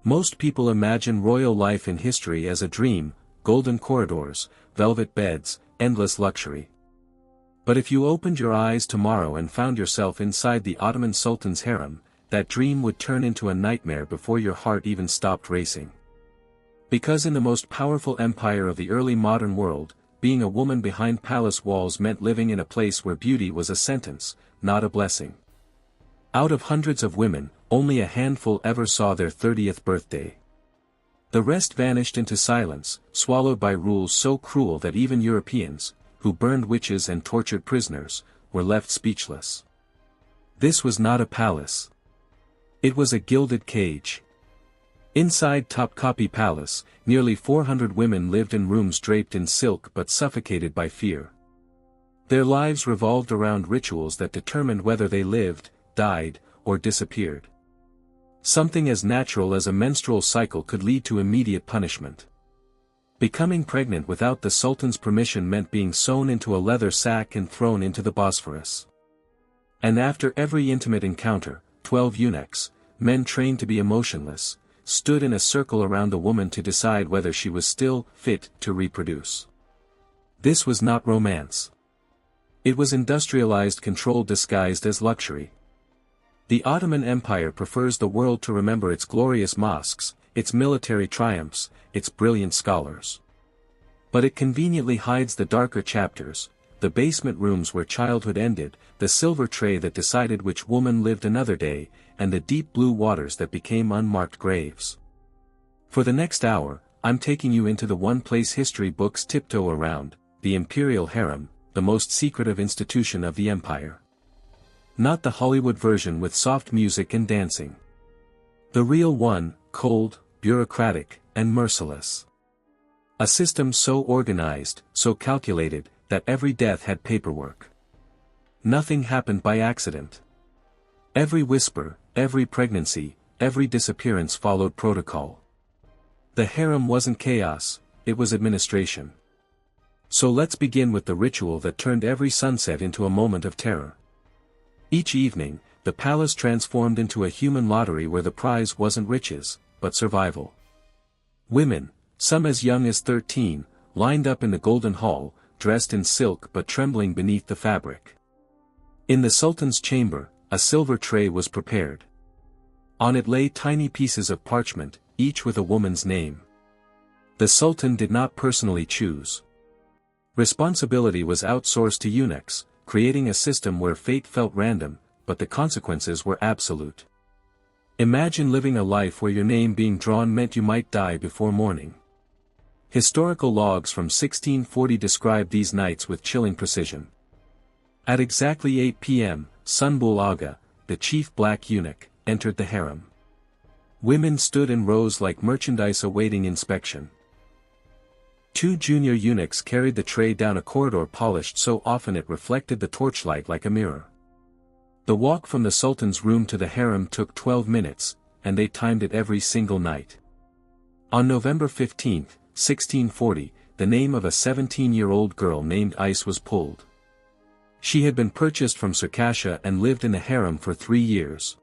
Most people imagine royal life in history as a dream, golden corridors, velvet beds, endless luxury. But if you opened your eyes tomorrow and found yourself inside the Ottoman Sultan's harem, that dream would turn into a nightmare before your heart even stopped racing. Because in the most powerful empire of the early modern world, being a woman behind palace walls meant living in a place where beauty was a sentence, not a blessing. Out of hundreds of women, only a handful ever saw their 30th birthday. The rest vanished into silence, swallowed by rules so cruel that even Europeans, who burned witches and tortured prisoners, were left speechless. This was not a palace. It was a gilded cage. Inside Topkapi Palace, nearly 400 women lived in rooms draped in silk but suffocated by fear. Their lives revolved around rituals that determined whether they lived, died, or disappeared. Something as natural as a menstrual cycle could lead to immediate punishment. Becoming pregnant without the Sultan's permission meant being sewn into a leather sack and thrown into the Bosphorus. And after every intimate encounter, 12 eunuchs, men trained to be emotionless, stood in a circle around the woman to decide whether she was still fit to reproduce. This was not romance. It was industrialized control disguised as luxury. The Ottoman Empire prefers the world to remember its glorious mosques, its military triumphs, its brilliant scholars. But it conveniently hides the darker chapters, the basement rooms where childhood ended, the silver tray that decided which woman lived another day, and the deep blue waters that became unmarked graves. For the next hour, I'm taking you into the one place history books tiptoe around, the imperial harem, the most secretive institution of the empire. Not the Hollywood version with soft music and dancing. The real one, cold, bureaucratic, and merciless. A system so organized, so calculated, that every death had paperwork. Nothing happened by accident. Every whisper, every pregnancy, every disappearance followed protocol. The harem wasn't chaos, it was administration. So let's begin with the ritual that turned every sunset into a moment of terror. Each evening, the palace transformed into a human lottery where the prize wasn't riches, but survival. Women, some as young as 13, lined up in the golden hall, dressed in silk but trembling beneath the fabric. In the Sultan's chamber, a silver tray was prepared. On it lay tiny pieces of parchment, each with a woman's name. The Sultan did not personally choose. Responsibility was outsourced to eunuchs, creating a system where fate felt random, but the consequences were absolute. Imagine living a life where your name being drawn meant you might die before morning. Historical logs from 1640 describe these nights with chilling precision. At exactly 8 p.m., Sunbul Aga, the chief black eunuch, entered the harem. Women stood in rows like merchandise awaiting inspection. 2 junior eunuchs carried the tray down a corridor polished so often it reflected the torchlight like a mirror. The walk from the Sultan's room to the harem took 12 minutes, and they timed it every single night. On November 15, 1640, the name of a 17-year-old girl named Ice was pulled. She had been purchased from Circassia and lived in the harem for 3 years.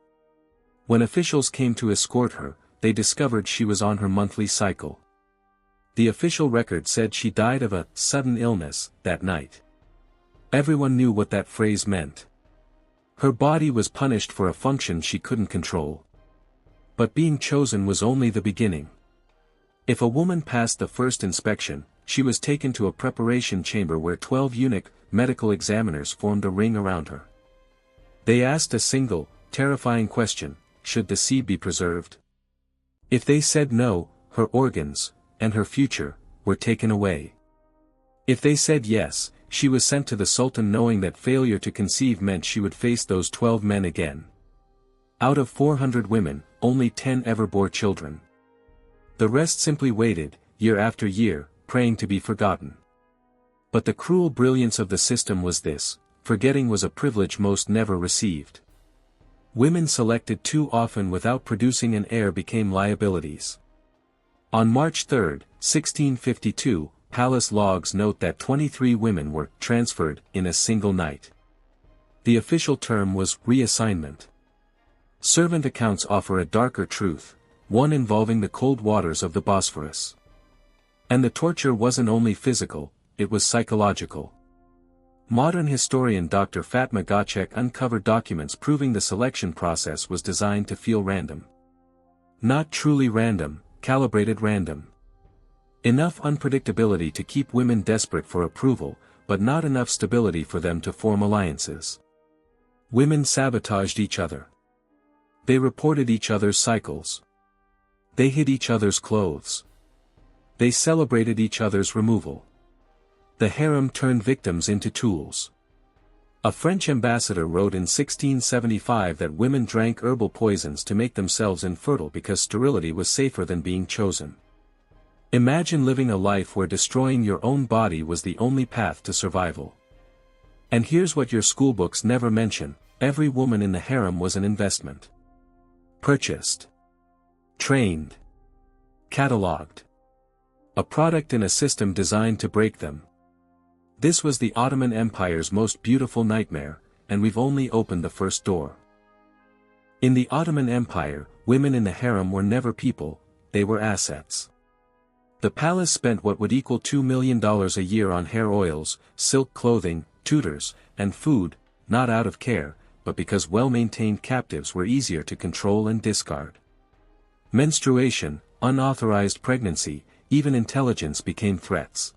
When officials came to escort her, they discovered she was on her monthly cycle. The official record said she died of a sudden illness that night. Everyone knew what that phrase meant. Her body was punished for a function she couldn't control. But being chosen was only the beginning. If a woman passed the first inspection, she was taken to a preparation chamber where 12 eunuch medical examiners formed a ring around her. They asked a single, terrifying question: should the seed be preserved? If they said no, her organs, and her future, were taken away. If they said yes, she was sent to the Sultan knowing that failure to conceive meant she would face those 12 men again. Out of 400 women, only 10 ever bore children. The rest simply waited, year after year, praying to be forgotten. But the cruel brilliance of the system was this: forgetting was a privilege most never received. Women selected too often without producing an heir became liabilities. On March 3, 1652, palace logs note that 23 women were transferred in a single night. The official term was reassignment. Servant accounts offer a darker truth. one involving the cold waters of the Bosphorus. And the torture wasn't only physical, it was psychological. Modern historian Dr. Fatma Gacek uncovered documents proving the selection process was designed to feel random. Not truly random, calibrated random. Enough unpredictability to keep women desperate for approval, but not enough stability for them to form alliances. Women sabotaged each other. They reported each other's cycles. They hid each other's clothes. They celebrated each other's removal. The harem turned victims into tools. A French ambassador wrote in 1675 that women drank herbal poisons to make themselves infertile because sterility was safer than being chosen. Imagine living a life where destroying your own body was the only path to survival. And here's what your schoolbooks never mention: every woman in the harem was an investment. Purchased. Trained. Catalogued. A product in a system designed to break them. This was the Ottoman Empire's most beautiful nightmare, and we've only opened the first door. In the Ottoman Empire, women in the harem were never people, they were assets. The palace spent what would equal $2 million a year on hair oils, silk clothing, tutors, and food, not out of care, but because well-maintained captives were easier to control and discard. Menstruation, unauthorized pregnancy, even intelligence became threats.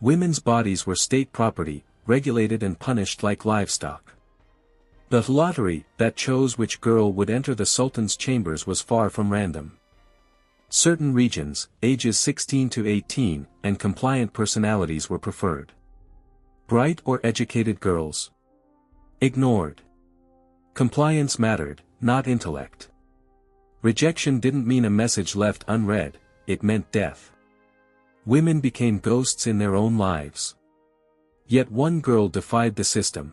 Women's bodies were state property, regulated and punished like livestock. The lottery that chose which girl would enter the Sultan's chambers was far from random. Certain regions, ages 16 to 18, and compliant personalities were preferred. Bright or educated girls. Ignored. Compliance mattered, not intellect. Rejection didn't mean a message left unread, it meant death. Women became ghosts in their own lives. Yet one girl defied the system.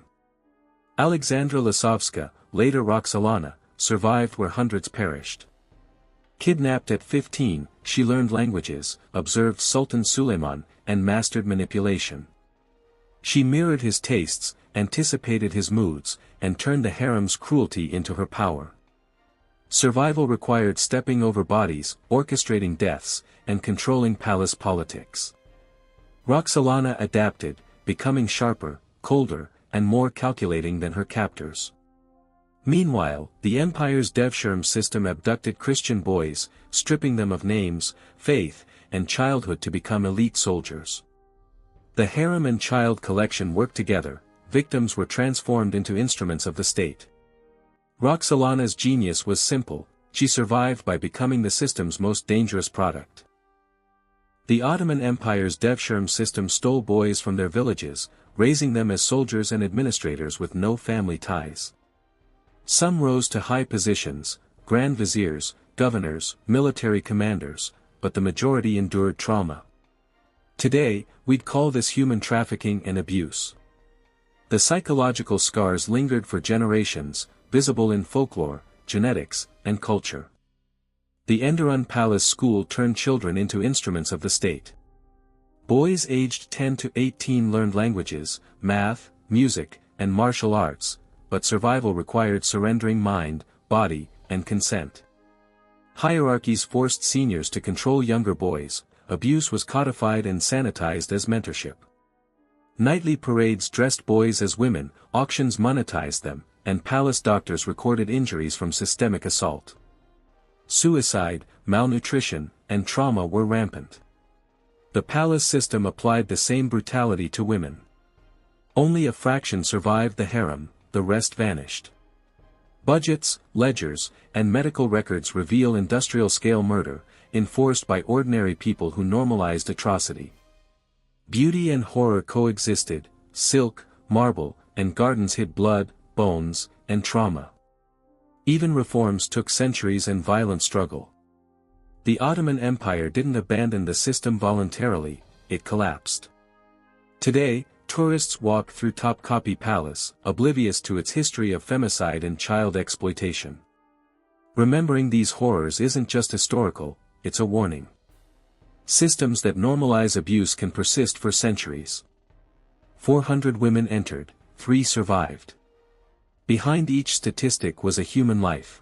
Alexandra Lasovska, later Roxolana, survived where hundreds perished. Kidnapped at 15, she learned languages, observed Sultan Suleiman, and mastered manipulation. She mirrored his tastes, anticipated his moods, and turned the harem's cruelty into her power. Survival required stepping over bodies, orchestrating deaths, and controlling palace politics. Roxolana adapted, becoming sharper, colder, and more calculating than her captors. Meanwhile, the empire's Devshirm system abducted Christian boys, stripping them of names, faith, and childhood to become elite soldiers. The harem and child collection worked together, victims were transformed into instruments of the state. Roxolana's genius was simple, she survived by becoming the system's most dangerous product. The Ottoman Empire's Devshirm system stole boys from their villages, raising them as soldiers and administrators with no family ties. Some rose to high positions, grand viziers, governors, military commanders, but the majority endured trauma. Today, we'd call this human trafficking and abuse. The psychological scars lingered for generations, visible in folklore, genetics, and culture. The Enderun Palace School turned children into instruments of the state. Boys aged 10 to 18 learned languages, math, music, and martial arts, but survival required surrendering mind, body, and consent. Hierarchies forced seniors to control younger boys, abuse was codified and sanitized as mentorship. Nightly parades dressed boys as women, auctions monetized them, and palace doctors recorded injuries from systemic assault. Suicide, malnutrition, and trauma were rampant. The palace system applied the same brutality to women. Only a fraction survived the harem, the rest vanished. Budgets, ledgers, and medical records reveal industrial-scale murder, enforced by ordinary people who normalized atrocity. Beauty and horror coexisted, silk, marble, and gardens hid blood, bones, and trauma. Even reforms took centuries and violent struggle. The Ottoman Empire didn't abandon the system voluntarily, it collapsed. Today, tourists walk through Topkapi Palace, oblivious to its history of femicide and child exploitation. Remembering these horrors isn't just historical, it's a warning. Systems that normalize abuse can persist for centuries. 400 women entered, 3 survived. Behind each statistic was a human life.